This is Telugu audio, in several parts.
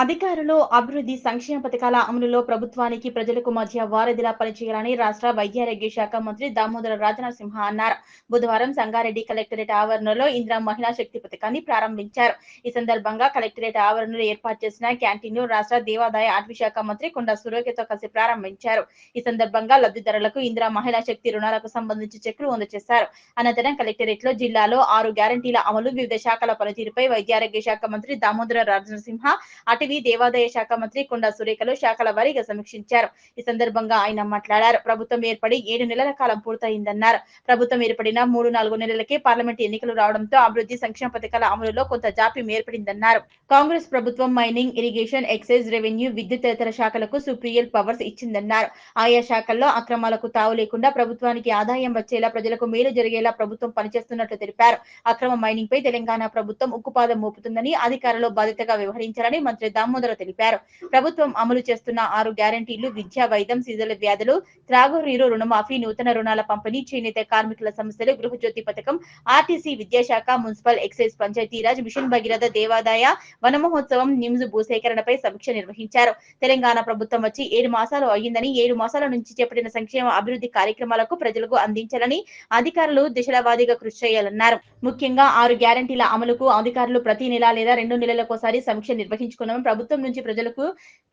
అధికారులు అభివృద్ధి సంక్షేమ పథకాల అమలులో ప్రభుత్వానికి ప్రజలకు మధ్య వారధిలా పనిచేయాలని రాష్ట్ర వైద్యారోగ్య శాఖ మంత్రి దామోదర రాజనరసింహ అన్నారు. బుధవారం సంగారెడ్డి కలెక్టరేట్ ఆవరణలో ఇందిరా మహిళా శక్తి పథకాన్ని ప్రారంభించారు. ఈ సందర్భంగా కలెక్టరేట్ ఆవరణలో ఏర్పాటు చేసిన క్యాంటీన్ను రాష్ట్ర దేవాదాయ అటవీ శాఖ మంత్రి కొండా సురేఖతో కలిసి ప్రారంభించారు. ఈ సందర్భంగా లబ్ధిదారులకు ఇందిరా మహిళా శక్తి రుణాలకు సంబంధించి చెక్కులు అందజేశారు. అనంతరం కలెక్టరేట్ లో జిల్లాలో 6 గ్యారంటీల అమలు, వివిధ శాఖల పనితీరుపై వైద్యారోగ్య శాఖ మంత్రి దామోదర రాజనరసింహ, అటవీ దేవాదాయ శాఖ మంత్రి కొండా సురేఖలు శాఖల వారీగా సమీక్షించారు. ఈ సందర్భంగా ఆయన మాట్లాడారు. ప్రభుత్వం ఏర్పడి 7 నెలల కాలం పూర్తయిందన్నారు. ప్రభుత్వం ఏర్పడిన 3-4 నెలలకే పార్లమెంట్ ఎన్నికలు రావడంతో అభివృద్ధి సంక్షేమ పథకాల అమలులో కొంత జాప్యం ఏర్పడిందన్నారు. కాంగ్రెస్ ప్రభుత్వం మైనింగ్, ఇరిగేషన్, ఎక్సైజ్, రెవెన్యూ, విద్యుత్ తదితర శాఖలకు సుప్రియల్ పవర్స్ ఇచ్చిందన్నారు. ఆయా శాఖల్లో అక్రమాలకు తావు లేకుండా ప్రభుత్వానికి ఆదాయం వచ్చేలా, ప్రజలకు మేలు జరిగేలా ప్రభుత్వం పనిచేస్తున్నట్లు తెలిపారు. అక్రమ మైనింగ్ పై తెలంగాణ ప్రభుత్వం ఉక్కుపాదం మోపుతుందని, అధికారులు బాధ్యతగా వ్యవహరించాలని మంత్రి దామోదర తెలిపారు. ప్రభుత్వం అమలు చేస్తున్న 6 గ్యారంటీలు విద్య, వైద్యం, సీజనల్ వ్యాధులు, త్రాగునీరు, రుణమాఫీ, నూతన రుణాల పంపిణీ, చేనేత కార్మికుల సమస్యలు, గృహజ్యోతి పథకం, ఆర్టీసీ, విద్యాశాఖ, municipal, excise, Panchayati Raj, mission Bhagiratha, దేవాదాయ, వన మహోత్సవం, నిమ్స్ భూసేకరణపై సమీక్ష నిర్వహించారు. తెలంగాణ ప్రభుత్వం వచ్చి 7 మాసాలు అయ్యిందని, 7 మాసాల నుంచి చేపట్టిన సంక్షేమ అభివృద్ధి కార్యక్రమాలకు ప్రజలకు అందించాలని, అధికారులు దశల వారీగా కృషి చేయాలన్నారు. ముఖ్యంగా 6 గ్యారంటీల అమలుకు అధికారులు ప్రతి నెల లేదా 2 నెలలకోసారి సమీక్ష నిర్వహించుకున్నాం. ప్రభుత్వం నుంచి ప్రజలకు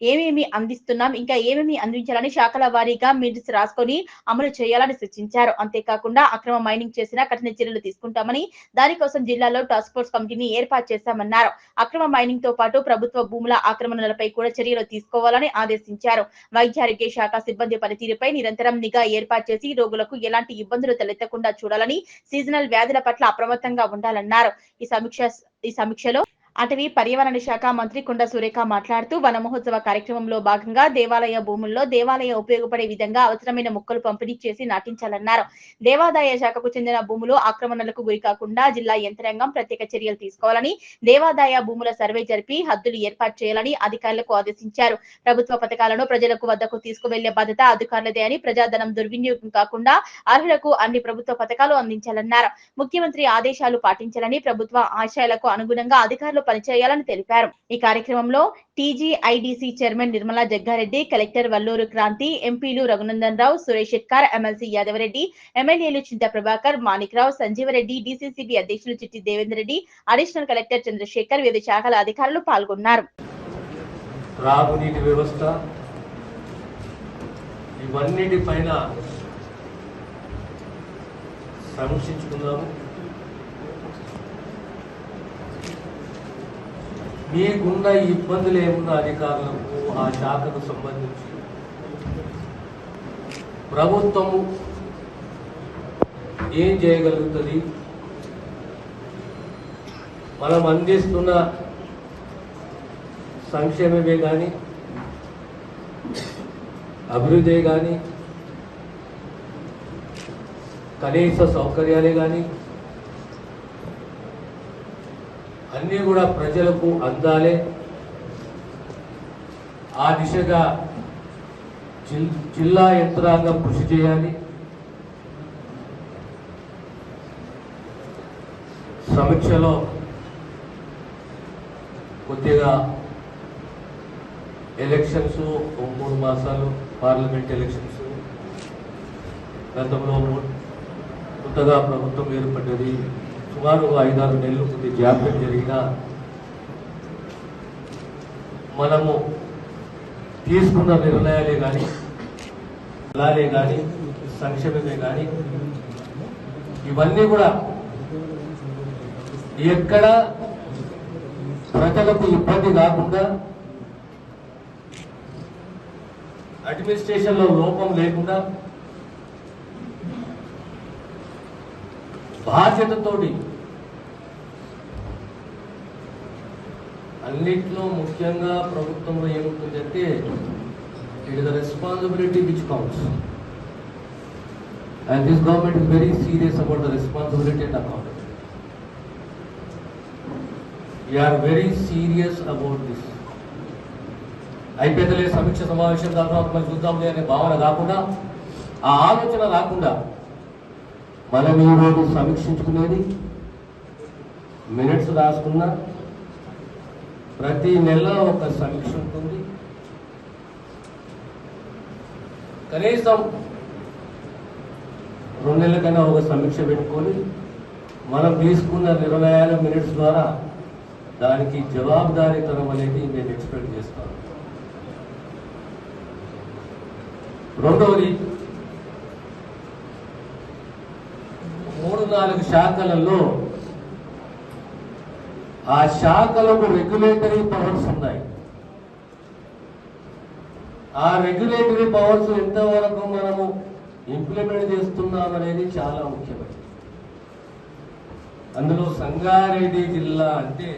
ఏమేమి అందిస్తున్నాం, ఇంకా ఏమేమి అందించాలని శాఖల వారీగా మినిట్స్ రాసుకొని అమలు చేయాలని సూచించారు. అంతేకాకుండా అక్రమ మైనింగ్ చేసినా కఠిన చర్యలు తీసుకుంటామని, దానికోసం జిల్లాలో టాస్క్ ఫోర్స్ కమిటీని ఏర్పాటు చేశామన్నారు. అక్రమ మైనింగ్ తో పాటు ప్రభుత్వ భూముల ఆక్రమణలపై కూడా చర్యలు తీసుకోవాలని ఆదేశించారు. వైద్యారోగ్య శాఖ సిబ్బంది పనితీరుపై నిరంతరం నిఘా ఏర్పాటు చేసి రోగులకు ఎలాంటి ఇబ్బందులు తలెత్తకుండా చూడాలని, సీజనల్ వ్యాధుల పట్ల అప్రమత్తంగా ఉండాలన్నారు. ఈ సమీక్షలో అటవీ పర్యావరణ శాఖ మంత్రి కొండా సురేఖ మాట్లాడుతూ, వన మహోత్సవ కార్యక్రమంలో భాగంగా దేవాలయ భూముల్లో దేవాలయ ఉపయోగపడే విధంగా అవసరమైన మొక్కలు పంపిణీ చేసి నాటించాలన్నారు. దేవాదాయ శాఖకు చెందిన భూములు ఆక్రమణలకు గురికాకుండా జిల్లా యంత్రాంగం ప్రత్యేక చర్యలు తీసుకోవాలని, దేవాదాయ భూముల సర్వే జరిపి హద్దులు ఏర్పాటు చేయాలని అధికారులకు ఆదేశించారు. ప్రభుత్వ పథకాలను ప్రజలకు వద్దకు తీసుకువెళ్లే బాధ్యత అధికారులదే అని, ప్రజాధనం దుర్వినియోగం కాకుండా అర్హులకు అన్ని ప్రభుత్వ పథకాలు అందించాలన్నారు. ముఖ్యమంత్రి ఆదేశాలు పాటించాలని, ప్రభుత్వ ఆశయాలకు అనుగుణంగా అధికారులు పనిచేయాలని తెలిపారు. ఈ కార్యక్రమంలో టీజీఐడీసీ చైర్మన్ నిర్మలా జగ్గారెడ్డి, కలెక్టర్ వల్లూరు క్రాంతి, ఎంపీలు రఘునందన్ రావు, సురేష్ శెట్కర్, ఎమ్మెల్సీ యాదవరెడ్డి, ఎమ్మెల్యేలు చింత ప్రభాకర్, మాణిక్రావు, సంజీవరెడ్డి, డీసీసీబీ అధ్యక్షులు చిట్టి దేవేందర్ రెడ్డి, అడిషనల్ కలెక్టర్ చంద్రశేఖర్, వివిధ శాఖల అధికారులు పాల్గొన్నారు. త్రాగునీటి వ్యవస్థ ఇవన్నిటిపైన సమీక్షించుకుందాము. మీకున్న ఇబ్బందులు ఏమున్న అధికారులకు, ఆ శాఖకు సంబంధించి ప్రభుత్వము ఏం చేయగలుగుతుంది, మనం అందిస్తున్న సంక్షేమమే కానీ, అభివృద్ధి కానీ, కనీస సౌకర్యాలే కానీ అన్నీ కూడా ప్రజలకు అందాలే. ఆ దిశగా జిల్లా యంత్రాంగం కృషి చేయాలి. సమీక్షలో కొద్దిగా ఎలక్షన్స్ 3 మాసాలు, పార్లమెంట్ ఎలక్షన్స్, గతంలో కొత్తగా ప్రభుత్వం ఏర్పడ్డది, సుమారు 5-6 నెలలు కొద్ది జాప్యం జరిగినా మనము తీసుకున్న నిర్ణయాలే కానీ, అలాగే కానీ, సంక్షేమమే కానీ ఇవన్నీ కూడా ఎక్కడ ప్రజలకు ఇబ్బంది కాకుండా, అడ్మినిస్ట్రేషన్ లో లోపం లేకుండా బాధ్యతతోటి అన్నిట్లో ముఖ్యంగా ప్రభుత్వంలో ఏముంటుందంటే it is the responsibility which counts, and this government is very serious about the responsibility and accountability. We are very serious about this. అయిపోతలే సమీక్ష సమావేశం తర్వాత మనం చూద్దాంలే అనే భావన కాకుండా, ఆ ఆలోచన రాకుండా మనం ఈరోజు సమీక్షించుకునేది, మినిట్స్ రాసుకున్నా ప్రతి నెల ఒక సమీక్ష ఉంటుంది. కనీసం 2 నెలలకైనా ఒక సమీక్ష పెట్టుకొని మనం తీసుకున్న నిర్ణయాల మినిట్స్ ద్వారా దానికి జవాబుదారీతనం అనేది నేను ఎక్స్పెక్ట్ చేస్తాను. రెండవది, 3-4 శాఖలలో ఆ శాఖలకు రెగ్యులేటరీ పవర్స్ ఉన్నాయి. ఆ రెగ్యులేటరీ పవర్స్ ఎంతవరకు మనము ఇంప్లిమెంట్ చేస్తున్నాం అనేది చాలా ముఖ్యమైనది. అందులో సంగారెడ్డి జిల్లా అంటే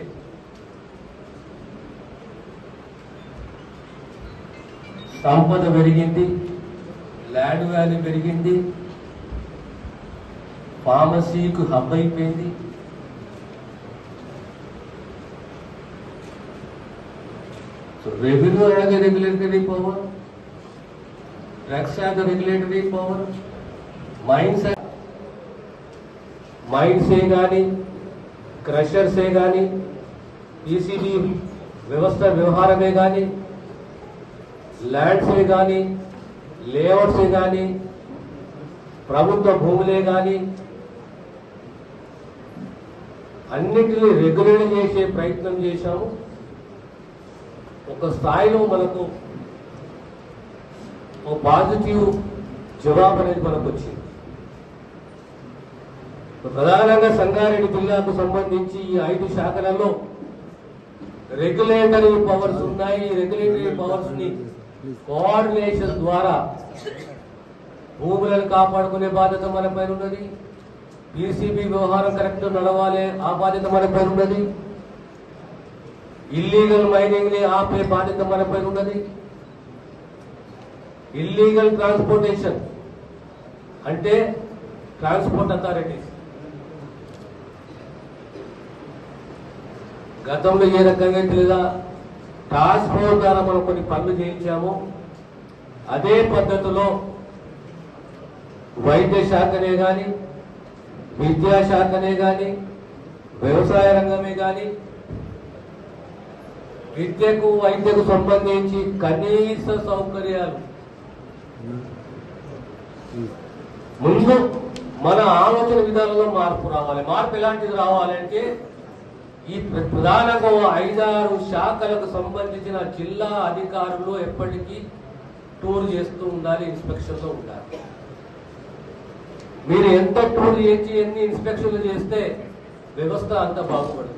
సంపద పెరిగింది, ల్యాండ్ వాల్యూ పెరిగింది, ఫార్మసీకు హబ్ అయిపోయింది. So revenue has a regulatory power, tax has a regulatory power, mines से गानी, क्रशर से गानी, पीसीबी व्यवस्था व्यवहार में गानी, लैंड से गानी, लेआउट से गानी, ప్రభుత్వ భూములే గాని అన్నిటిని రెగ్యులేట్ చేసే ప్రయత్నం చేశాము. ఒక స్థాయిలో మనకు ఒక పాజిటివ్ జవాబు అనేది మనకు వచ్చింది. ప్రధానంగా సంగారెడ్డి జిల్లాకు సంబంధించి ఈ 5 శాఖలలో రెగ్యులేటరీ పవర్స్ ఉన్నాయి. రెగ్యులేటరీ పవర్స్ ని కోఆర్డినేషన్ ద్వారా భూములను కాపాడుకునే బాధ్యత మన పైన ఉన్నది. పీసీబీ వ్యవహారం కరెక్ట్ నడవాలి, ఆ బాధ్యత మన పైన ఉన్నది. ఇల్లీగల్ మైనింగ్ ని ఆపే బాధ్యత మన పైన ఉన్నది. ఇల్లీగల్ ట్రాన్స్పోర్టేషన్ అంటే ట్రాన్స్పోర్ట్ అథారిటీస్ గతంలో ఏ రకంగా లేదా టాస్క్ ఫోర్స్ ద్వారా మనం కొన్ని పనులు చేయించాము. అదే పద్ధతిలో వైద్య శాఖనే కానీ, విద్యాశాఖనే కానీ, వ్యవసాయ రంగమే కానీ, విద్యకు వైద్యకు సంబంధించి కనీస సౌకర్యాలు ముందు మన ఆలోచన విధానంలో మార్పు రావాలి. మార్పు ఎలాంటిది రావాలంటే ఈ ప్రధానంగా 5-6 శాఖలకు సంబంధించిన జిల్లా అధికారులు ఎప్పటికీ టూర్ చేస్తూ ఉండాలి, ఇన్స్పెక్షన్లో ఉండాలి. మీరు ఎంత టూర్ చేసి ఎన్ని ఇన్స్పెక్షన్లు చేస్తే వ్యవస్థ అంత బాగుపడుతుంది.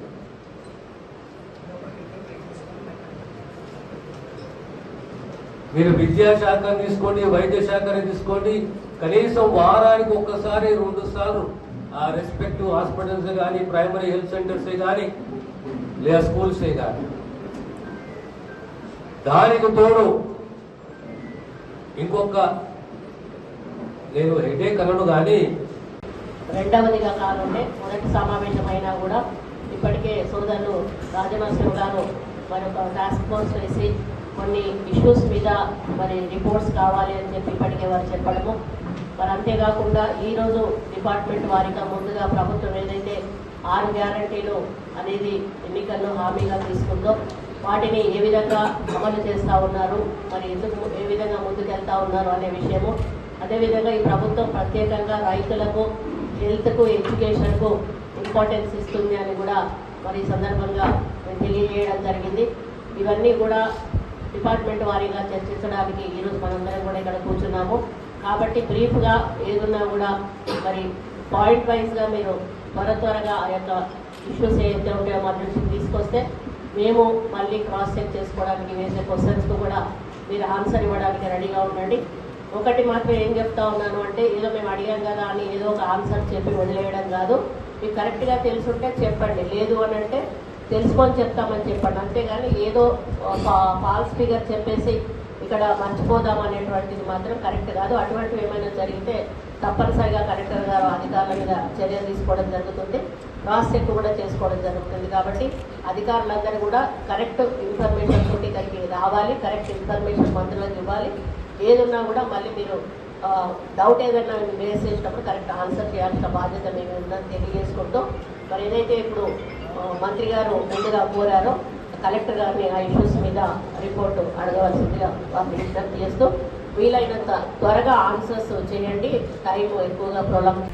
మీరు విద్యాశాఖను తీసుకోండి, వైద్య శాఖని తీసుకోండి, కనీసం వారానికి ఒక్కసారి 2 సార్లు ఆ రెస్పెక్టివ్ హాస్పిటల్స్ కానీ, ప్రైమరీ హెల్త్ సెంటర్సే కానీ, లేదా స్కూల్సే కానీ. దానికి తోడు ఇంకొక నేను హెడేక్ అనను కానీ రెండవదిగా కానుంటే మొదటి సమావేశం అయినా కూడా ఇప్పటికే సోదరులు రాజనరసింహ గారు మరొక టాస్క్ ఫోర్స్ వేసి కొన్ని ఇష్యూస్ మీద మరి రిపోర్ట్స్ కావాలి అని చెప్పి ఇప్పటికే వారు చెప్పడము. మరి అంతేకాకుండా ఈరోజు డిపార్ట్మెంట్ వారిగా ముందుగా ప్రభుత్వం ఏదైతే 6 గ్యారంటీలు అనేది ఎన్నికల్లో హామీగా తీసుకుందో వాటిని ఏ విధంగా అమలు చేస్తూ ఉన్నారు, మరి ఎందుకు ఏ విధంగా ముందుకెళ్తా ఉన్నారు అనే విషయము. అదేవిధంగా ఈ ప్రభుత్వం ప్రత్యేకంగా రైతులకు, హెల్త్కు, ఎడ్యుకేషన్కు ఇంపార్టెన్స్ ఇస్తుంది అని కూడా మరి ఈ సందర్భంగా తెలియజేయడం జరిగింది. ఇవన్నీ కూడా డిపార్ట్మెంట్ వారీగా చర్చించడానికి ఈరోజు మనందరం కూడా ఇక్కడ కూర్చున్నాము. కాబట్టి బ్రీఫ్గా ఏదున్నా కూడా మరి పాయింట్ వైజ్గా మీరు త్వరగా ఆ యొక్క ఇష్యూస్ ఏదైతే ఉంటాయో మా దృష్టికి తీసుకొస్తే మేము మళ్ళీ క్రాస్ చెక్ చేసుకోవడానికి వేసే క్వశ్చన్స్కు కూడా మీరు ఆన్సర్ ఇవ్వడానికి రెడీగా ఉండండి. ఒకటి మాత్రం ఏం చెప్తా ఉన్నాను అంటే ఏదో మేము అడిగాం కదా అని ఏదో ఒక ఆన్సర్ చెప్పి వదిలేయడం కాదు. మీకు కరెక్ట్గా తెలుసుంటే చెప్పండి, లేదు అని అంటే తెలుసుకొని చెప్తామని చెప్పండి. అంతేగాని ఏదో ఫాల్స్ ఫిగర్ చెప్పేసి ఇక్కడ మర్చిపోదాం అనేటువంటిది మాత్రం కరెక్ట్ కాదు. అటువంటివి ఏమైనా జరిగితే తప్పనిసరిగా కలెక్టర్ గారు అధికారుల మీద చర్యలు తీసుకోవడం జరుగుతుంది, క్రాస్ చెక్ కూడా చేసుకోవడం జరుగుతుంది. కాబట్టి అధికారులందరూ కూడా కరెక్ట్ ఇన్ఫర్మేషన్ తోటి ఇక్కడికి రావాలి, కరెక్ట్ ఇన్ఫర్మేషన్ మంత్రులకు ఇవ్వాలి. ఏదున్నా కూడా మళ్ళీ మీరు డౌట్ ఏదైనా రేస్ చేసినప్పుడు కరెక్ట్ ఆన్సర్ చేయాల్సిన బాధ్యత మేము ఉందని తెలియజేసుకుంటూ మరి ఏదైతే ఇప్పుడు మంత్రి గారు ముందుగా కోరారో కలెక్టర్ గారిని ఆ ఇష్యూస్ మీద రిపోర్టు అడగవలసిందిగా వారిని విజ్ఞప్తి చేస్తూ వీలైనంత త్వరగా ఆన్సర్స్ చేయండి, టైం ఎక్కువగా ప్రొలాంగ్.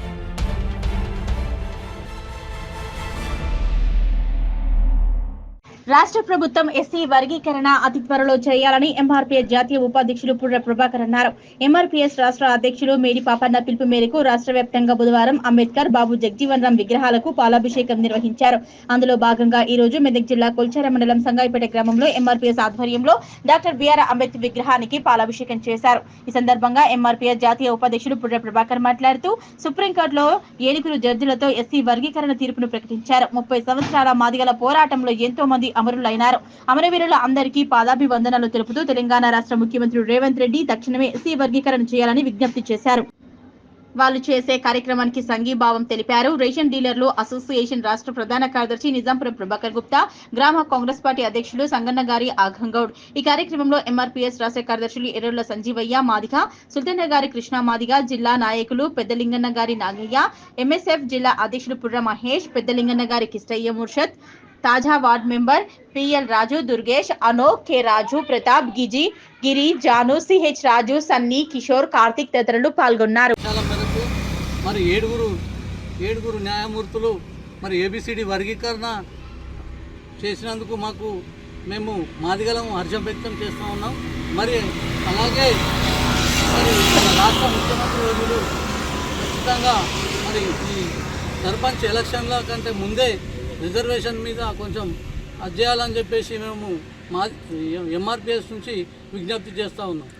రాష్ట్ర ప్రభుత్వం ఎస్సీ వర్గీకరణ అతి త్వరలో చేయాలని ఎంఆర్పీఎస్ జాతీయ ఉపాధ్యక్షులు పుర్ర ప్రభాకర్ అన్నారు. ఎంఆర్పీఎస్ రాష్ట్ర అధ్యక్షులు మేడి పాపన్న పిలుపు మేరకు రాష్ట్ర వ్యాప్తంగా బుధవారం అంబేద్కర్, బాబు జగజీవన్ రామ్ విగ్రహాలకు పాలాభిషేకం నిర్వహించారు. అందులో భాగంగా ఈ రోజు మెదక్ జిల్లా కొల్చార మండలం సంగాయిపేట గ్రామంలో ఎంఆర్పీఎస్ ఆధ్వర్యంలో డాక్టర్ బిఆర్ అంబేద్కర్ విగ్రహానికి పాలాభిషేకం చేశారు. ఈ సందర్భంగా ఎంఆర్పీఎస్ జాతీయ ఉపాధ్యక్షులు పుర్ర ప్రభాకర్ మాట్లాడుతూ సుప్రీంకోర్టులో 7 జడ్జిలతో ఎస్సీ వర్గీకరణ తీర్పును ప్రకటించారు. 30 సంవత్సరాల మాదిగల పోరాటంలో ఎంతో మంది అమరులైనారు. అమరవీరుల అందరికీ పాదాభివందనాలు తెలుపుతూ తెలంగాణ రాష్ట్ర ముఖ్యమంత్రి రేవంత్ రెడ్డి తక్షణమే ఎస్సీ వర్గీకరణ చేయాలని విజ్ఞప్తి చేశారు. వాళ్ళు చేసే కార్యక్రమానికి సంఘీభావం తెలిపారు. రేషన్ డీలర్లు అసోసియేషన్ రాష్ట్ర ప్రధాన కార్యదర్శి నిజాంపురం ప్రభాకర్ గుప్తా, గ్రామ కాంగ్రెస్ పార్టీ అధ్యక్షులు సంగన్న గారి ఆఘంగౌడ్. ఈ కార్యక్రమంలో ఎంఆర్పీఎస్ రాష్ట్ర కార్యదర్శులు ఎర్రల సంజీవయ్య మాదిగ, సుల్తాన గారి కృష్ణ మాదిగ, జిల్లా నాయకులు పెద్దలింగన్న గారి నాగయ్య, ఎంఎస్ఎఫ్ జిల్లా అధ్యక్షులు పుర్ర మహేష్, పెద్దలింగన్న గారి కిష్టయ్య ముర్షద్, తాజా వార్డ్ మెంబర్ పిఎల్ రాజు, దుర్గేష్, అనోక్, కె రాజు, ప్రతాప్, గిరి, జాను, సిహెచ్ రాజు, సన్నీ, కిషోర్, కార్తిక్ తదితరులు పాల్గొన్నారు. మరి ఏడుగురు న్యాయమూర్తులు మరి ఏబిసిడి వర్గీకరణ చేసినందుకు మేము మాదిగలం హర్షం వ్యక్తం చేస్తూ ఉన్నాం. మరి అలాగే మరి రాష్ట్ర ముఖ్యమంత్రి రోజులు ఖచ్చితంగా మరి ఈ సర్పంచ్ ఎలక్షన్ల కంటే ముందే రిజర్వేషన్ మీద కొంచెం అది చేయాలని చెప్పేసి మేము ఎంఆర్పిఎస్ నుంచి విజ్ఞప్తి చేస్తూ ఉన్నాం.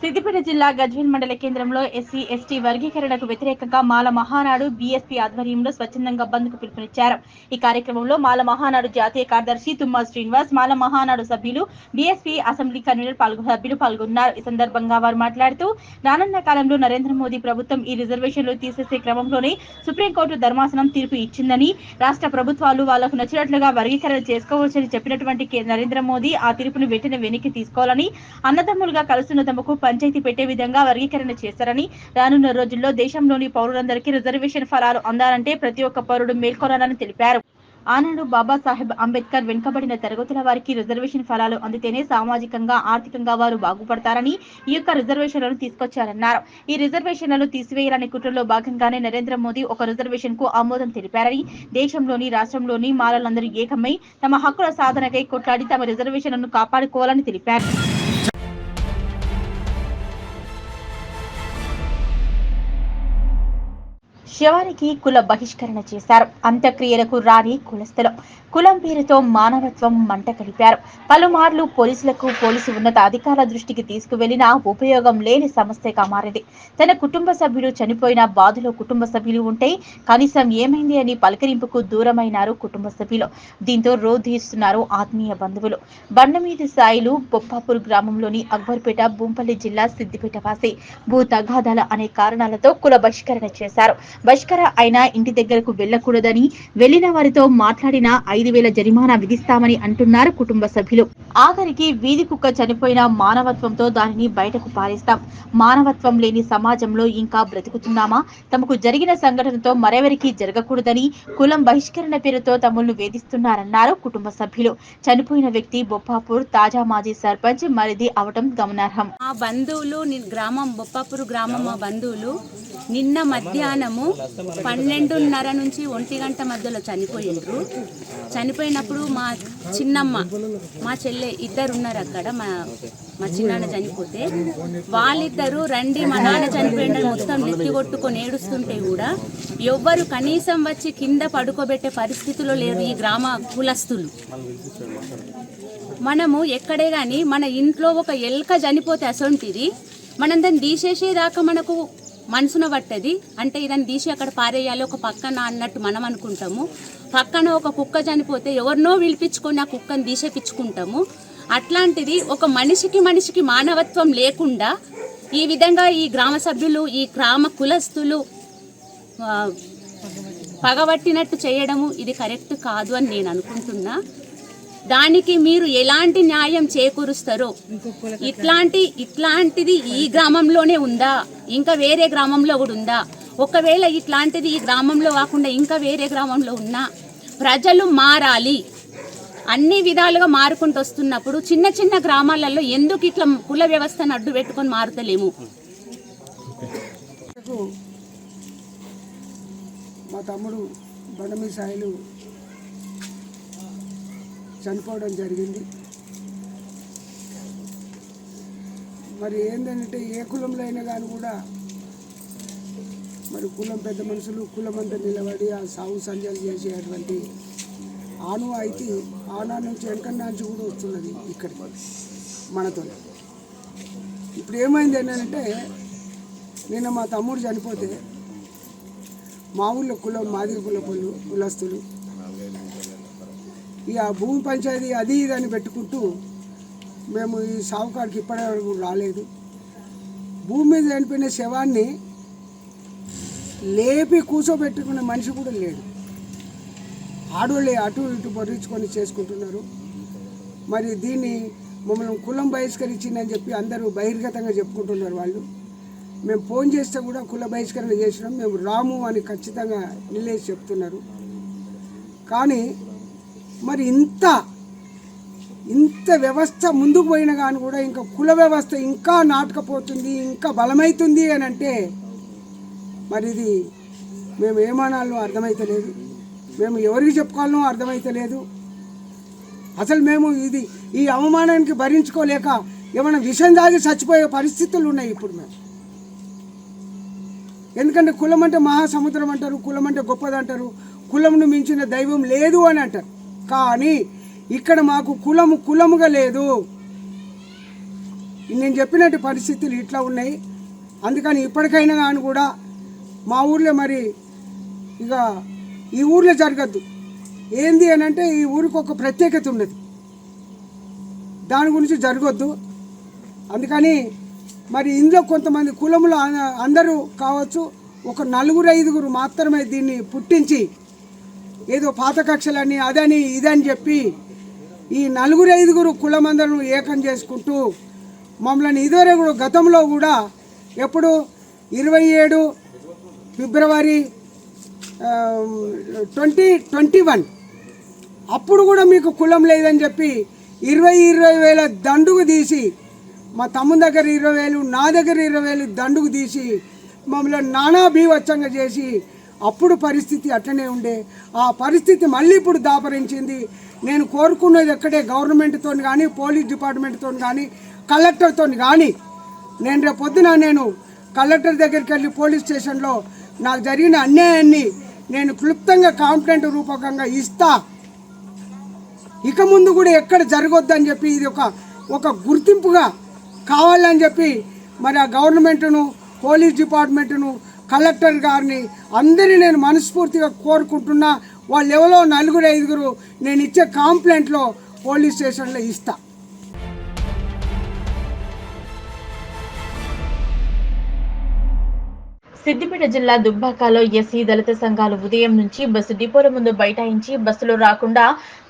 సిద్దిపేట జిల్లా గజ్వేల్ మండల కేంద్రంలో ఎస్సీ ఎస్టీ వర్గీకరణకు వ్యతిరేకంగా మాల మహానాడు బీఎస్పీ ఆధ్వర్యంలో స్వచ్ఛందంగా బంద్కు పిలుపునిచ్చారు. ఈ కార్యక్రమంలో మాల మహానాడు జాతీయ కార్యదర్శి తుమ్మా శ్రీనివాస్, మాల మహానాడు సభ్యులు, బీఎస్పీ అసెంబ్లీ కన్వీనర్ సభ్యులు పాల్గొన్నారు. ఈ సందర్భంగా వారు మాట్లాడుతూ రానున్న కాలంలో నరేంద్ర మోదీ ప్రభుత్వం ఈ రిజర్వేషన్లు తీసేసే క్రమంలోనే సుప్రీంకోర్టు ధర్మాసనం తీర్పు ఇచ్చిందని, రాష్ట్ర ప్రభుత్వాలు వాళ్లకు నచ్చినట్లుగా వర్గీకరణ చేసుకోవచ్చని చెప్పినటువంటి నరేంద్ర మోదీ ఆ తీర్పును వెంటనే వెనక్కి తీసుకోవాలని, అన్నదమ్ములుగా కలుస్తున్న తమకు పంచాయతీ పెట్టే విధంగా వర్గీకరణ చేశారని, రానున్న రోజుల్లో దేశంలోని పౌరులందరికీ రిజర్వేషన్ ఫలాలు అందాలంటే ప్రతి ఒక్క పౌరుడు మేల్కొనాలని తెలిపారు. ఆనాడు బాబాసాహెబ్ అంబేద్కర్ వెనుకబడిన తరగతుల వారికి రిజర్వేషన్ ఫలాలు అందితేనే సామాజికంగా ఆర్థికంగా వారు బాగుపడతారని ఈ యొక్క రిజర్వేషన్లను తీసుకొచ్చారన్నారు. ఈ రిజర్వేషన్లను తీసివేయాలనే కుట్రలో భాగంగానే నరేంద్ర మోదీ ఒక రిజర్వేషన్ కు ఆమోదం తెలిపారని, దేశంలోని రాష్ట్రంలోని మాలలందరూ ఏకమై తమ హక్కుల సాధనకై కొట్లాడి తమ రిజర్వేషన్లను కాపాడుకోవాలని తెలిపారు. శవానికి కుల బహిష్కరణ చేశారు. అంత్యక్రియలకు రాని కులస్తులు కులం పేరుతో మానవత్వం మంట కలిపారు. పలుమార్లు పోలీసు ఉన్నత అధికారుల దృష్టికి తీసుకువెళ్లినా ఉపయోగం లేని సమస్యగా మారింది. తన కుటుంబ సభ్యులు చనిపోయిన బాధలో కుటుంబ సభ్యులు ఉంటే కనీసం ఏమైంది అని పలకరింపుకు దూరమైనారు కుటుంబ సభ్యులు. దీంతో రోధిస్తున్నారు ఆత్మీయ బంధువులు. బండమీది సాయిలు బొప్పాపూర్ గ్రామంలోని అక్బర్పేట, భూంపల్లి జిల్లా సిద్దిపేట వాసి భూ తగాదాల అనే కారణాలతో కుల బహిష్కరణ చేశారు. బహిష్కరణ అయినా ఇంటి దగ్గరకు వెళ్లకూడదని, వెళ్లిన వారితో మాట్లాడినా 5,000 జరిమానా విధిస్తామని అంటున్నారు కుటుంబ సభ్యులు. ఆఖరికి వీధి కుక్క చనిపోయిన మానవత్వంతో దానిని బయటకు పారేస్తాం. మానవత్వం లేని సమాజంలో ఇంకా బ్రతుకుతున్నామా? తమకు జరిగిన సంఘటనతో మరెవరికి జరగకూడదని కులం బహిష్కరణ పేరుతో తమను వేధిస్తున్నారన్నారు కుటుంబ సభ్యులు. చనిపోయిన వ్యక్తి బొప్పాపూర్ తాజా మాజీ సర్పంచ్ మరిది అవటం గమనార్హం. మా బంధువులు బొప్పాపూర్ గ్రామం మా బంధువులు నిన్న మధ్యాహ్నము 12:30 నుంచి 1 గంట మధ్యలో చనిపోయిండ్రు. చనిపోయినప్పుడు మా చిన్నమ్మ, మా చెల్లె ఇద్దరు ఉన్నారు అక్కడ. మా చిన్నాన్న చనిపోతే వాళ్ళిద్దరూ రండి మా నాన్న చనిపోయిందని మొత్తం నెత్తి కొట్టుకొని ఏడుస్తుంటే కూడా ఎవ్వరు కనీసం వచ్చి కింద పడుకోబెట్టే పరిస్థితిలో లేరు ఈ గ్రామ కులస్తులు. మనము ఎక్కడే కానీ మన ఇంట్లో ఒక ఎల్క చనిపోతే అసొంటిది మనం దాన్ని తీసేసేదాకా మనకు మనసున పట్టది. అంటే ఇదని తీసి అక్కడ పారేయాలి ఒక పక్కన అన్నట్టు మనం అనుకుంటాము. పక్కన ఒక కుక్క చనిపోతే ఎవరినో పిలిపించుకొని ఆ కుక్కను తీసేపించుకుంటాము. అట్లాంటిది ఒక మనిషికి మానవత్వం లేకుండా ఈ విధంగా ఈ గ్రామ సభ్యులు, ఈ గ్రామ కులస్తులు పగబట్టినట్టు చేయడము ఇది కరెక్ట్ కాదు అని నేను అనుకుంటున్నా. దానికి మీరు ఎలాంటి న్యాయం చేకూరుస్తారో, ఇట్లాంటిది ఈ గ్రామంలోనే ఉందా, ఇంకా వేరే గ్రామంలో కూడా ఉందా? ఒకవేళ ఇట్లాంటిది ఈ గ్రామంలో కాకుండా ఇంకా వేరే గ్రామంలో ఉన్నా ప్రజలు మారాలి, అన్ని విధాలుగా మారుకుంటూ వస్తున్నప్పుడు చిన్న చిన్న గ్రామాలలో ఎందుకు ఇట్లా కుల వ్యవస్థను అడ్డు పెట్టుకొని మారుతలేము? మా తమ్ముడు బండమి సాయిలు చనిపోవడం జరిగింది. మరి ఏంటంటే ఏ కులంలో అయినా కానీ కూడా మరి కులం పెద్ద మనుషులు కులమంతా నిలబడి ఆ సాగు సంజాలు చేసేటువంటి ఆనవాయితీ ఆనా నుంచి వెనకన్నా నుంచి కూడా వస్తున్నది ఇక్కడికి మనతో. ఇప్పుడు ఏమైంది ఏంటంటే నిన్న మా తమ్ముడు చనిపోతే మా ఊళ్ళో కులం మాదిగ కులస్తులు ఇక భూమి పంచాయతీ అది ఇది అని పెట్టుకుంటూ మేము ఈ సాగుకాడికి ఇప్పటివరకు రాలేదు. భూమి మీద చనిపోయిన శవాన్ని లేపి కూర్చోబెట్టుకునే మనిషి కూడా లేడు. ఆడోళ్ళే అటు ఇటు పొర్రించుకొని చేసుకుంటున్నారు. మరి దీన్ని మమ్మల్ని కులం బహిష్కరించిందని చెప్పి అందరూ బహిర్గతంగా చెప్పుకుంటున్నారు. వాళ్ళు మేము ఫోన్ చేస్తే కూడా కుల బహిష్కరణ చేసినాం, మేము రాము అని ఖచ్చితంగా నిలేసి చెప్తున్నారు. కానీ మరి ఇంత వ్యవస్థ ముందుకు పోయినా కానీ కూడా ఇంకా కుల వ్యవస్థ ఇంకా నాటకపోతుంది, ఇంకా బలమవుతుంది అని అంటే మరి ఇది మేము ఏమానాలో అర్థమైతలేదు, మేము ఎవరికి చెప్పుకోవాలనో అర్థమైతలేదు. అసలు మేము ఈ అవమానానికి భరించుకోలేక ఏమైనా విషం తాగి చచ్చిపోయే పరిస్థితులు ఉన్నాయి ఇప్పుడు మేము. ఎందుకంటే కులం అంటే మహాసముద్రం అంటారు, కులం అంటే గొప్పదంటారు, కులంను మించిన దైవం లేదు అని అంటారు. కానీ ఇక్కడ మాకు కులముగా లేదు. నేను చెప్పినట్టు పరిస్థితులు ఇట్లా ఉన్నాయి. అందుకని ఇప్పటికైనా కానీ కూడా మా ఊర్లో మరి ఇక ఈ ఊర్లో జరగద్దు. ఏంది అని అంటే ఈ ఊరికి ఒక ప్రత్యేకత ఉన్నది, దాని గురించి జరగొద్దు. అందుకని మరి ఇందులో కొంతమంది కులములు అందరూ కావచ్చు, ఒక 4-5 మాత్రమే దీన్ని పుట్టించి ఏదో పాత కక్షలని అదని ఇదని చెప్పి ఈ 4-5 కులమందరూ ఏకం చేసుకుంటూ మమ్మల్ని ఇదివరకు కూడా గతంలో కూడా ఎప్పుడు 27 ఫిబ్రవరి 2021 అప్పుడు కూడా మీకు కులం లేదని చెప్పి 20 వేల దండుగు తీసి మా తమ్ముని దగ్గర 20,000 నా దగ్గర 20,000 దండుగు తీసి మమ్మల్ని నానా బీవచ్చంగా చేసి అప్పుడు పరిస్థితి అట్లనే ఉండే. ఆ పరిస్థితి మళ్ళీ ఇప్పుడు దాపరించింది. నేను కోరుకున్నది ఎక్కడే గవర్నమెంట్తో కానీ పోలీస్ డిపార్ట్మెంట్తో కానీ కలెక్టర్తో కానీ నేను రేపు పొద్దున నేను కలెక్టర్ దగ్గరికి వెళ్ళి పోలీస్ స్టేషన్లో నాకు జరిగిన అన్యాయాన్ని నేను క్లుప్తంగా కంప్లైంట్ రూపకంగా ఇస్తా. ఇక ముందు కూడా ఎక్కడ జరగొద్దని చెప్పి ఇది ఒక గుర్తింపుగా కావాలని చెప్పి మరి ఆ గవర్నమెంట్ను పోలీస్ డిపార్ట్మెంట్ను కలెక్టర్ గారిని అందరినీ నేను మనస్ఫూర్తిగా కోరుకుంటున్నా. వాళ్ళు ఎవరో 4-5 నేను ఇచ్చే కంప్లైంట్లో పోలీస్ స్టేషన్లో ఇస్తా. సిద్దిపేట జిల్లా దుబ్బాకలో ఎస్సీ దళిత సంఘాలు ఉదయం నుంచి బస్సు డిపోల ముందు బైఠాయించి బస్సులు రాకుండా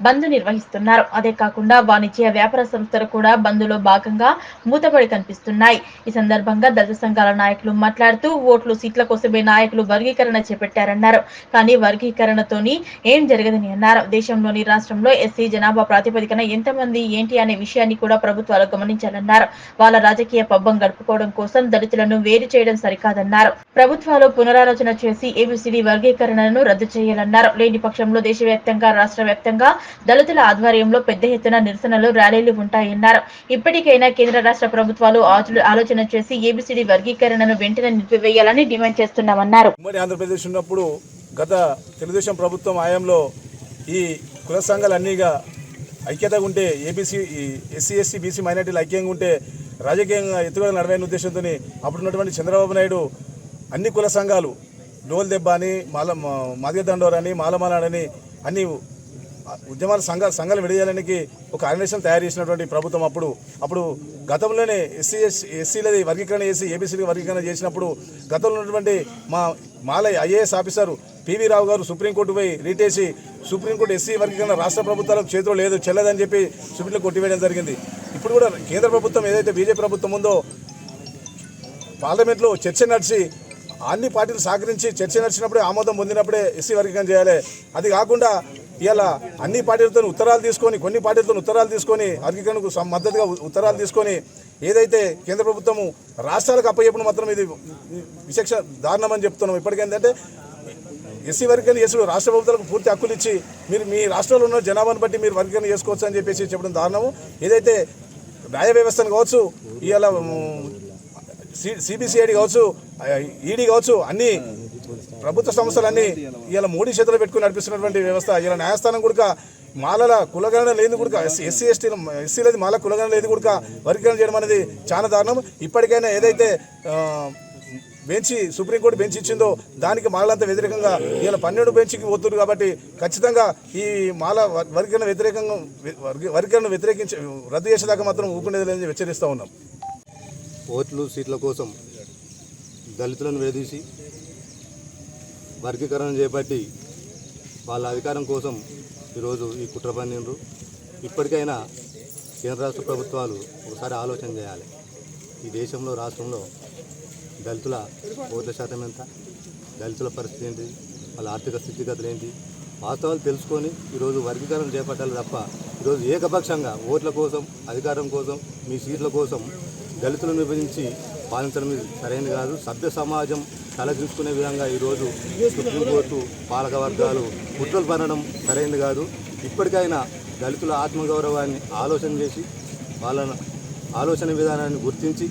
బంద్ నిర్వహిస్తున్నారు. అదే కాకుండా వాణిజ్య వ్యాపార సంస్థలు కూడా బంద్లో భాగంగా మూతపడి కనిపిస్తున్నాయి. ఈ సందర్భంగా దళిత సంఘాల నాయకులు మాట్లాడుతూ ఓట్లు సీట్ల కోసమే నాయకులు వర్గీకరణ చేపట్టారన్నారు. కానీ వర్గీకరణతోని ఏం జరగదని అన్నారు. దేశంలోని రాష్ట్రంలో ఎస్సీ జనాభా ప్రాతిపదికన ఎంతమంది ఏంటి అనే విషయాన్ని కూడా ప్రభుత్వాలు గమనించాలన్నారు. వాళ్ళ రాజకీయ పబ్బం గడుపుకోవడం కోసం దళితులను వేరు చేయడం సరికాదన్నారు. ప్రభుత్వాలు పునరాలోచన చేసి ఏబిసిడి వర్గీకరణను రద్దు చేయాలన్నారు. లేని పక్షంలో దేశవ్యాప్తంగా రాష్ట్ర వ్యాప్తంగా దళితుల ఆధ్వర్యంలో పెద్ద ఎత్తున నిరసనలు ర్యాలీలు ఉంటాయన్నారు. ఇప్పటికైనా కేంద్ర రాష్ట్ర ప్రభుత్వాలు ఆలోచన చేసి ఏబిసిడి వర్గీకరణను వెంటనే నిలిపివేయాలని డిమాండ్ చేస్తున్నామన్నారు. ఉమ్మడి ఆంధ్రప్రదేశ్ ఉన్నప్పుడు గత తెలుగుదేశం ప్రభుత్వం హయాంలో ఈ కుల సంఘాలన్నీగా ఐక్యతగా ఉంటే ఎస్సీ ఎస్టీ బీసీ మైనార్టీలు ఐక్యంగా ఉంటే రాజకీయంగా ఎత్తుగడ నడవైన ఉద్దేశంతో అప్పుడున్నటువంటి చంద్రబాబు నాయుడు అన్ని కుల సంఘాలు డోల్ దెబ్బ అని మాదిగ దండోరని మాలమాలని అన్ని ఉద్యమాల సంఘాలు విడదీయడానికి ఒక ఆర్గనైజేషన్ తయారు చేసినటువంటి ప్రభుత్వం అప్పుడు గతంలోనే ఎస్సీలది వర్గీకరణ చేసి ఏబీసీలీ వర్గీకరణ చేసినప్పుడు గతంలో ఉన్నటువంటి మాల ఐఏఎస్ ఆఫీసర్ పివి రావు గారు సుప్రీంకోర్టు పోయి రీటేసి సుప్రీంకోర్టు ఎస్సీ వర్గీకరణ రాష్ట్ర ప్రభుత్వాలకు చేతిలో లేదు చెల్లదని చెప్పి సుప్రీంలో కొట్టివేయడం జరిగింది. ఇప్పుడు కూడా కేంద్ర ప్రభుత్వం ఏదైతే బీజేపీ ప్రభుత్వం ఉందో పార్లమెంట్లో చర్చ నడిచి అన్ని పార్టీలు సహకరించి చర్చ నడిచినప్పుడే ఆమోదం పొందినప్పుడే ఎస్సీ వర్గీకరణ చేయాలి. అది కాకుండా ఇలా అన్ని పార్టీలతో ఉత్తరాలు తీసుకొని కొన్ని పార్టీలతో ఉత్తరాలు తీసుకొని వర్గీకరణకు మద్దతుగా ఉత్తరాలు తీసుకొని ఏదైతే కేంద్ర ప్రభుత్వము రాష్ట్రాలకు అప్పచెప్పుడు మాత్రం ఇది విచక్షణ దారుణం అని చెప్తున్నాం. ఇప్పటికేంటంటే ఎస్సీ వర్గీకరణ చేసుడు రాష్ట్ర ప్రభుత్వాలకు పూర్తి హక్కులు ఇచ్చి మీరు మీ రాష్ట్రంలో ఉన్న జనాభాను బట్టి మీరు వర్గీకరణ చేసుకోవచ్చు అని చెప్పేసి చెప్పడం దారుణము. ఏదైతే న్యాయ వ్యవస్థను కావచ్చు, ఇవాళ సిబిసిఐడి కావచ్చు, ఈడీ కావచ్చు, అన్ని ప్రభుత్వ సంస్థలన్నీ ఇలా మోడీ చేతులు పెట్టుకుని నడిపిస్తున్నటువంటి వ్యవస్థ. ఇలా న్యాయస్థానం కూడా మాలల కులగణన లేదు కూడా ఎస్సీలది మాల కులగణన లేదు కూడా వర్గీకరణ చేయడం అనేది చాలా దారుణం. ఇప్పటికైనా ఏదైతే సుప్రీంకోర్టు బెంచ్ ఇచ్చిందో దానికి మాలంతా వ్యతిరేకంగా ఇలా 12 బెంచ్కి పోతున్నారు. కాబట్టి ఖచ్చితంగా ఈ మాల వర్గీకరణ వ్యతిరేకించి రద్దు చేసేదాకా మాత్రం ఊపుకునేది లేదని హెచ్చరిస్తూ ఉన్నాం. ఓట్లు సీట్ల కోసం దళితులను వేధించి వర్గీకరణ చేపట్టి వాళ్ళ అధికారం కోసం ఈరోజు ఈ కుట్ర పన్నిండ్రు. ఇప్పటికైనా కేంద్ర రాష్ట్ర ప్రభుత్వాలు ఒకసారి ఆలోచన చేయాలి. ఈ దేశంలో రాష్ట్రంలో దళితుల ఓట్ల శాతం ఎంత, దళితుల పరిస్థితి ఏంటి, వాళ్ళ ఆర్థిక స్థితిగతులు ఏంటి, వాస్తవాలు తెలుసుకొని ఈరోజు వర్గీకరణ చేపట్టాలి తప్ప ఈరోజు ఏకపక్షంగా ఓట్ల కోసం అధికారం కోసం మీ సీట్ల కోసం దళితులను విభజించి పాలించడం సరైనది కాదు. సభ్య సమాజం తలదించుకునే విధంగా ఈరోజు సుప్రీంకోర్టు పాలక వర్గాలు కుట్రలు పనడం సరైనది కాదు. ఇప్పటికైనా దళితుల ఆత్మగౌరవాన్ని ఆలోచన చేసి వాళ్ళ ఆలోచన విధానాన్ని గుర్తించి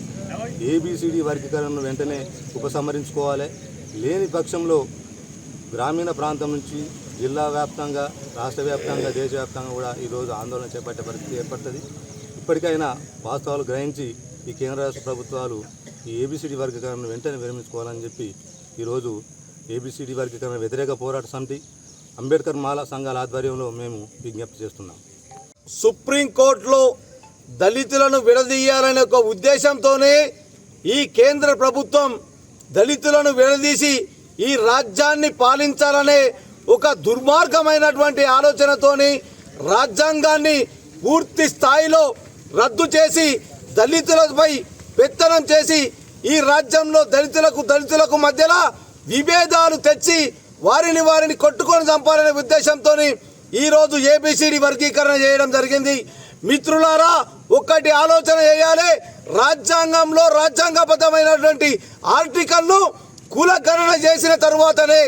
ఏబిసిడి వర్గీకరణను వెంటనే ఉపసంహరించుకోవాలి. లేని పక్షంలో గ్రామీణ ప్రాంతం నుంచి జిల్లా వ్యాప్తంగా, రాష్ట్ర వ్యాప్తంగా, దేశవ్యాప్తంగా కూడా ఈరోజు ఆందోళన చేపట్టే పరిస్థితి ఏర్పడుతుంది. ఇప్పటికైనా వాస్తవాలు గ్రహించి ఈ కేంద్ర రాష్ట్ర ప్రభుత్వాలు ఈ ఏబిసిడి వర్గీకరణను వెంటనే విరమించుకోవాలని చెప్పి ఈరోజు ఏబిసిడి వర్గీకరణ వ్యతిరేక పోరాట సమితి, అంబేద్కర్ మాల సంఘాల ఆధ్వర్యంలో మేము విజ్ఞప్తి చేస్తున్నాం. సుప్రీంకోర్టులో దళితులను విడదీయాలనే ఒక ఉద్దేశంతోనే ఈ కేంద్ర ప్రభుత్వం దళితులను విడదీసి ఈ రాజ్యాన్ని పాలించాలనే ఒక దుర్మార్గమైనటువంటి ఆలోచనతోని రాజ్యాంగాన్ని పూర్తి స్థాయిలో రద్దు చేసి దళితులపై పెత్తనం చేసి ఈ రాజ్యంలో దళితులకు మధ్యలో విభేదాలు తెచ్చి వారిని కొట్టుకొని చంపాలనే ఉద్దేశంతో ఈరోజు ఏబిసిడి వర్గీకరణ చేయడం జరిగింది. మిత్రులారా, ఒక్కటి ఆలోచన చేయాలి. రాజ్యాంగంలో రాజ్యాంగబద్ధమైనటువంటి ఆర్టికల్ను కులగణన చేసిన తరువాతనే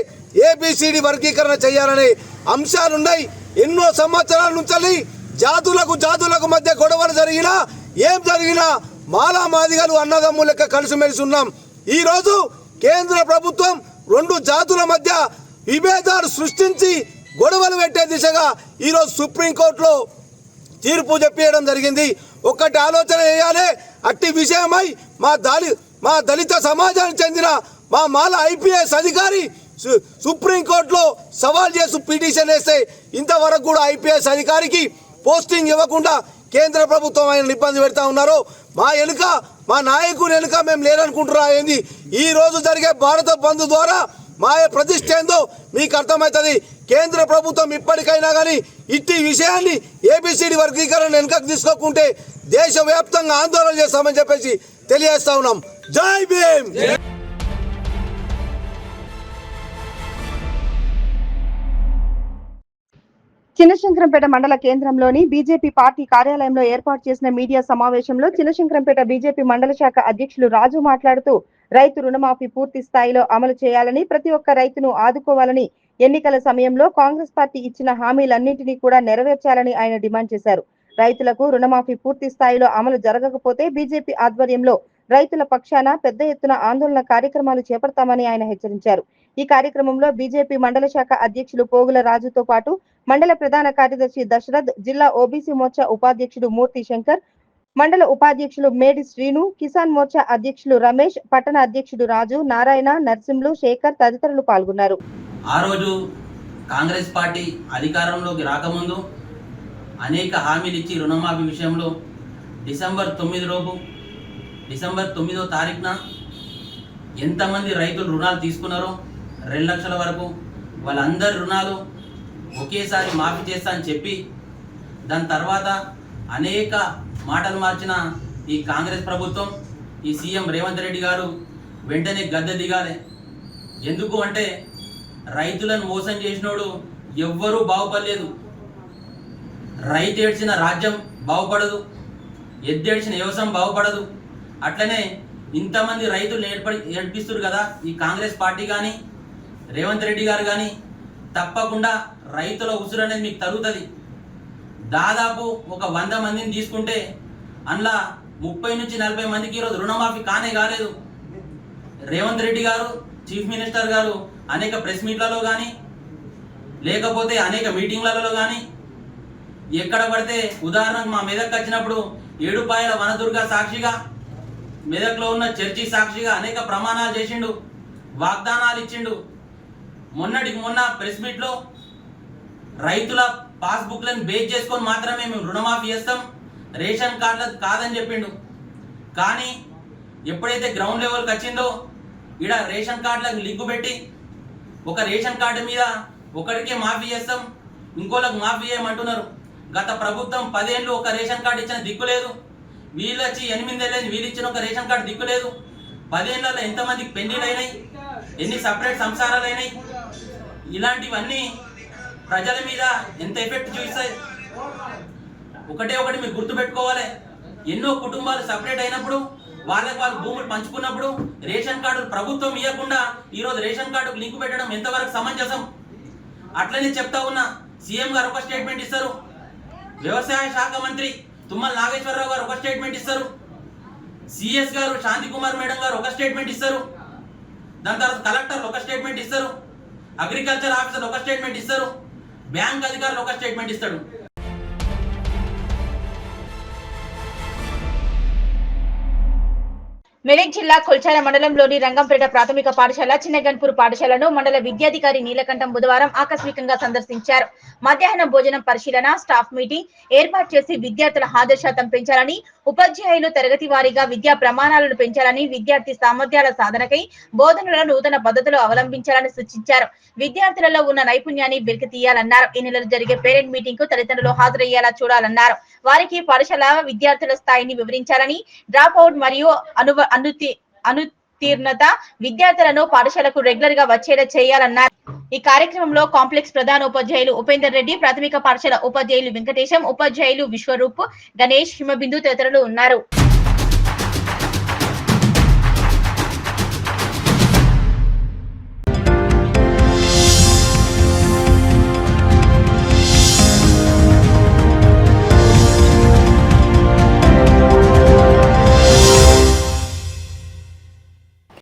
ఏబిసిడి వర్గీకరణ చేయాలనే అంశాలున్నాయి. ఎన్నో సంవత్సరాల నుంచి జాతులకు మధ్య గొడవలు జరిగినా ఏం జరిగినా మాలా మాదిగలు అన్నదమ్ముల లెక్క కలిసిమెలిసి ఉన్నాం. ఈరోజు కేంద్ర ప్రభుత్వం 2 జాతుల మధ్య విభేదాలు సృష్టించి గొడవలు పెట్టే దిశగా ఈరోజు సుప్రీంకోర్టులో తీర్పు చెప్పేయడం జరిగింది. ఒక్కటి ఆలోచన చేయాలి. అట్టి విషయమై మా దళిత సమాజానికి చెందిన మా మాల ఐపీఎస్ అధికారి సుప్రీంకోర్టులో సవాల్ చేసి పిటిషన్ వేస్తే ఇంతవరకు కూడా ఐపీఎస్ అధికారికి పోస్టింగ్ ఇవ్వకుండా కేంద్ర ప్రభుత్వం ఆయన ఇబ్బంది పెడతా ఉన్నారు. మా నాయకుని వెనుక మేము లేరనుకుంటున్నా ఏంది? ఈ రోజు జరిగే భారత బంద్ ద్వారా మా ప్రతిష్ట ఏందో మీకు అర్థమవుతుంది. కేంద్ర ప్రభుత్వం ఇప్పటికైనా కానీ ఇట్టి విషయాన్ని ఏబిసిడి వర్గీకరణ వెనుకకు తీసుకోకుంటే దేశవ్యాప్తంగా ఆందోళన చేస్తామని చెప్పేసి తెలియజేస్తా ఉన్నాం. జై భీమ్. చిన్నశంకరంపేట మండల కేంద్రంలోని బీజేపీ పార్టీ కార్యాలయంలో ఏర్పాటు చేసిన మీడియా సమావేశంలో చిన్నశంకరంపేట బీజేపీ మండల శాఖ అధ్యక్షులు రాజు మాట్లాడుతూ రైతు రుణమాఫీ పూర్తి స్థాయిలో అమలు చేయాలని, ప్రతి ఒక్క రైతును ఆదుకోవాలని, ఎన్నికల సమయంలో కాంగ్రెస్ పార్టీ ఇచ్చిన హామీలన్నింటినీ కూడా నెరవేర్చాలని ఆయన డిమాండ్ చేశారు. రైతులకు రుణమాఫీ పూర్తి స్థాయిలో అమలు జరగకపోతే బీజేపీ ఆధ్వర్యంలో రైతుల పక్షాన పెద్ద ఎత్తున ఆందోళన కార్యక్రమాలు చేపడతామని ఆయన హెచ్చరించారు. ఈ కార్యక్రమంలో బీజేపీ మండల శాఖ అధ్యక్షులు పోగుల రాజుతో పాటు మండల ప్రధాన కార్యదర్శి దశరథ్, జిల్లా ఓబీసీ మోర్చా ఉపాధ్యక్షుడు మూర్తి శంకర్, మండల ఉపాధ్యక్షులు మేడి శ్రీను, కిసాన్ మోర్చా అధ్యక్షులు రమేష్, పట్టణ అధ్యక్షుడు రాజు, నారాయణ, నర్సింహులు, శేఖర్ తదితరులు పాల్గొన్నారు. ఆ రోజు కాంగ్రెస్ పార్టీ అధికారంలోకి రాకముందు అనేక హామీలు ఇచ్చి రుణమాఫీ విషయంలో డిసెంబర్ 9వ తారీఖున ఎంతమంది రైతులు రుణాలు తీసుకున్నారో 2 లక్షల వరకు వాళ్ళందరి రుణాలు ఒకేసారి మాఫీ చేస్తా అని చెప్పి దాని తర్వాత అనేక మాటలు మార్చిన ఈ కాంగ్రెస్ ప్రభుత్వం, ఈ సీఎం రేవంత్ రెడ్డి గారు వెంటనే గద్దె దిగాలి, ఎందుకు అంటే రైతులను మోసం చేసినోడు ఎవ్వరూ బాగుపడలేదు. రైతు ఏడ్చిన రాజ్యం బాగుపడదు, ఎద్దేడ్చిన వ్యవసాయం బాగుపడదు. అట్లనే ఇంతమంది రైతులు ఏడ్పిస్తున్నారు కదా, ఈ కాంగ్రెస్ పార్టీ కానీ రేవంత్ రెడ్డి గారు కానీ తప్పకుండా రైతుల ఉసురు అనేది మీకు తరుగుతుంది. దాదాపు ఒక 100 మందిని తీసుకుంటే అందులో 30 నుంచి 40 మందికి ఈరోజు రుణమాఫీ కాలేదు. రేవంత్ రెడ్డి గారు చీఫ్ మినిస్టర్ గారు అనేక ప్రెస్ మీట్లలో కానీ లేకపోతే అనేక మీటింగ్లలో కానీ ఎక్కడ పడితే ఉదాహరణకు మా మెదక్ వచ్చినప్పుడు ఏడుపాయల వనదుర్గ సాక్షిగా, మెదక్లో ఉన్న చర్చి సాక్షిగా అనేక ప్రమాణాలు చేసిండు, వాగ్దానాలు ఇచ్చిండు. మొన్నటికి మొన్న ప్రెస్ మీట్లో రైతుల పాస్బుక్లను బేస్ చేసుకొని మాత్రమే మేము రుణమాఫీ చేస్తాం, రేషన్ కార్డులకు కాదని చెప్పిండు. కానీ ఎప్పుడైతే గ్రౌండ్ లెవెల్కి వచ్చిందో ఇక్కడ రేషన్ కార్డులకు లింకు పెట్టి ఒక రేషన్ కార్డు మీద ఒకరికే మాఫీ చేస్తాం, ఇంకోళ్ళకు మాఫీ చేయమంటున్నారు. గత ప్రభుత్వం 10 ఏళ్ళు ఒక రేషన్ కార్డు ఇచ్చిన దిక్కు లేదు, వీళ్ళు వచ్చి 8 ఏళ్ళని వీళ్ళు ఇచ్చిన ఒక రేషన్ కార్డు దిక్కు లేదు. 10 ఏళ్ళలో ఎంతమందికి పెళ్లిళ్ళు అయినాయి, ఎన్ని సపరేట్ సంసారాలు అయినాయి. ఇలాంటివన్నీ ప్రజల మీద ఎంత ఎఫెక్ట్ చూపిస్తాయి. ఒకటి మీరు గుర్తుపెట్టుకోవాలి, ఎన్నో కుటుంబాలు సపరేట్ అయినప్పుడు వాళ్ళకి వాళ్ళు భూములు పంచుకున్నప్పుడు రేషన్ కార్డులు ప్రభుత్వం ఇవ్వకుండా ఈరోజు రేషన్ కార్డుకు లింకు పెట్టడం ఎంతవరకు సమంజసం? అట్లనే చెప్తా ఉన్నా, సీఎం గారు ఒక స్టేట్మెంట్ ఇస్తారు, వ్యవసాయ శాఖ మంత్రి తుమ్మల నాగేశ్వరరావు గారు ఒక స్టేట్మెంట్ ఇస్తారు, సిఎస్ గారు శాంతి కుమార్ మేడం గారు ఒక స్టేట్మెంట్ ఇస్తారు, దాని తర్వాత కలెక్టర్లు ఒక స్టేట్మెంట్ ఇస్తారు, అగ్రికల్చర్ ఆఫీసర్ ఒక స్టేట్మెంట్ ఇస్తారు, బ్యాంక్ అధికారులు ఒక స్టేట్మెంట్ ఇస్తాడు. మెదక్ జిల్లా కొల్చార మండలంలోని రంగంపేట ప్రాథమిక పాఠశాల, చిన్నగన్పూర్ పాఠశాలను మండల విద్యాధికారి నీలకంఠం బుధవారం ఆకస్మికంగా సందర్శించారు. మధ్యాహ్నం భోజనం పరిశీలన, స్టాఫ్ మీటింగ్ ఏర్పాటు చేసి విద్యార్థుల హాజరు శాతం పెంచాలని, ఉపాధ్యాయులు తరగతి వారీగా విద్యా ప్రమాణాలను పెంచాలని, విద్యార్థి సామర్థ్యాల సాధనకై బోధనలో నూతన పద్ధతులు అవలంబించాలని సూచించారు. విద్యార్థులలో ఉన్న నైపుణ్యాన్ని వెలికి తీయాలన్నారు. ఈ నెలలో జరిగే పేరెంట్ మీటింగ్ కు తల్లిదండ్రులు హాజరయ్యేలా చూడాలన్నారు. వారికి పాఠశాల విద్యార్థుల స్థాయిని వివరించాలని, డ్రాప్ అవుట్ మరియు అనుతీర్ణత విద్యార్థులను పాఠశాలకు రెగ్యులర్ గా వచ్చేలా చేయాలన్నారు. ఈ కార్యక్రమంలో కాంప్లెక్స్ ప్రధాన ఉపాధ్యాయులు ఉపేందర్ రెడ్డి, ప్రాథమిక పాఠశాల ఉపాధ్యాయులు వెంకటేశం, ఉపాధ్యాయులు విశ్వరూప్, గణేష్, హిమబిందు తదితరులు ఉన్నారు.